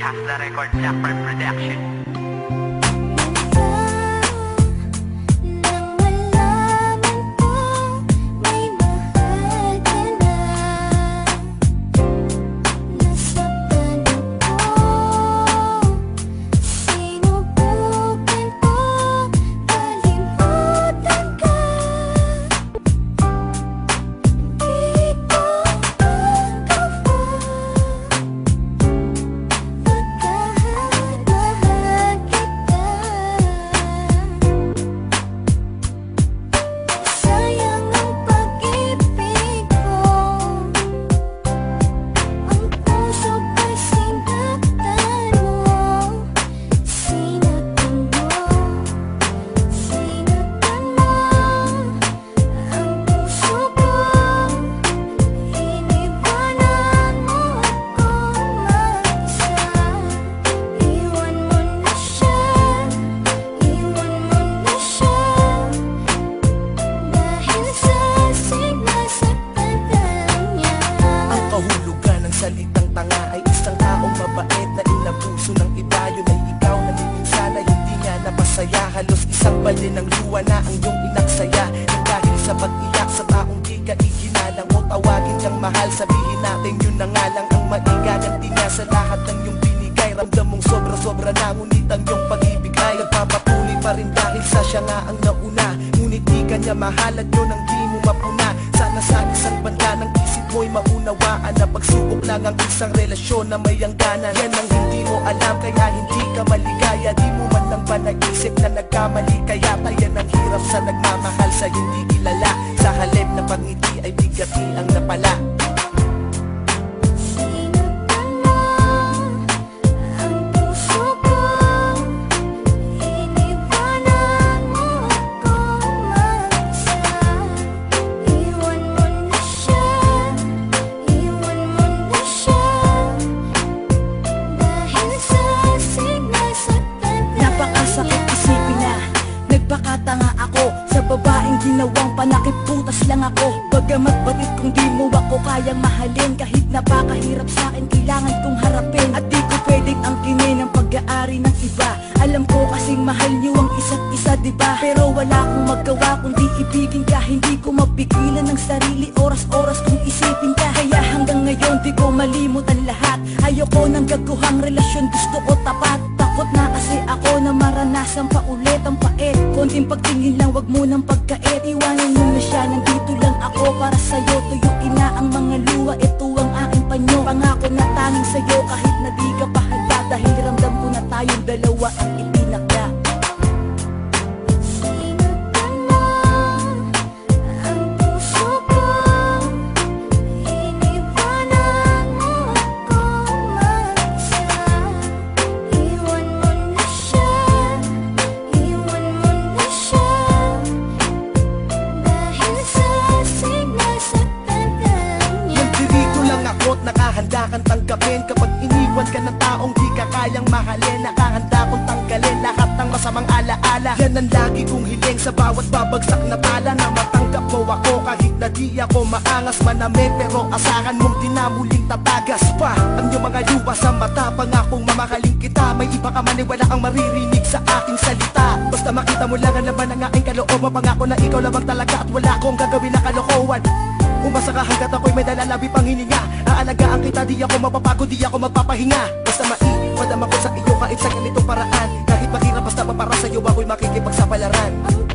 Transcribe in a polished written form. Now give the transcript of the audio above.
has the record Blackbird Production. Salitang tanga ay isang taong mabait na inabuso ng iba. Yun ay ikaw na sana hindi nga napasaya. Halos isang balin ng luwa na ang iyong inaksaya. Nang dahil sa pag-iyak sa taong di ka iginalang mo, tawagin kang mahal, sabihin natin yun na nga lang ang maigaganti niya sa lahat ng iyong binigay. Ramdam mong sobra-sobra na, ngunit ang iyong pag-ibig ay nagpapatuloy pa rin dahil sa siya nga ang nauna. Ngunit di ka niya mahal at yun ang di mo mapuna. Sana sa isang banda ng isip mo'y maunawaan na pagsubok lang ang isang relasyon na may hangganan. Yan ang hindi mo alam kaya hindi ka maligaya. Di mo man lang ba naisip na nagkamali, kaya tayan ang hirap sa nagmamahal sa hindi kilala. Sa halip na pangiti ay bigati ang napala. Nagpakatanga ako sa babaeng ginawang panakiputas lang ako. Bagamat batid kung di mo ako kayang mahalin, kahit napakahirap sa akin kailangan kong harapin. At di ko pwedeng angkinin ang pag-aari ng iba. Alam ko kasing mahal niyo ang isa't isa, diba? Pero wala akong magawa kundi ibigin ka. Hindi ko mapigilan ng sarili, oras-oras kung isipin ka. Kaya hanggang ngayon di ko malimot ang lahat. Ayoko ng gaguhang relasyon, gusto ko tapat. Takot na kasi ako na maranasan pa ulit ang pait. Konting pagtingin lang, wag mo nang pagkait. Iwanan mo na siya, nandito lang ako para sa'yo. Tuyuin na ang mga luha, ito ang aking panyo. Pangako na tanging sa'yo kahit na di ka pa handa. Dahil ramdam ko na tayong dalawa ang itinakda. Nakahanda kang tanggapin kapag iniwan ka ng taong di ka kayang mahalin. Nakahanda kong tanggalin lahat ng masamang alaala. Yan ang lagi kong hiling sa bawat babagsak na pala. Na matanggap mo ako kahit na di ako maangas manamit. Pero asahan mong di na muling tatagas pa ang iyong mga luha sa mata. Pangakong mamahalin kita, may iba ka man ay wala kang maririnig sa aking salita. Basta makita mo lang ang laman ng aking kalooban. Pangako na ikaw lamang talaga at wala akong gagawin na kalokohan. Umasa ka hanggat ako'y may dalalabi pang hininga. Aalagaan kita, di ako mapapagod, di ako magpapahinga. Basta maipadama ko sa iyo kahit sa ganitong paraan. Kahit mahirap basta para sa'yo ako'y makikipagsapalaran.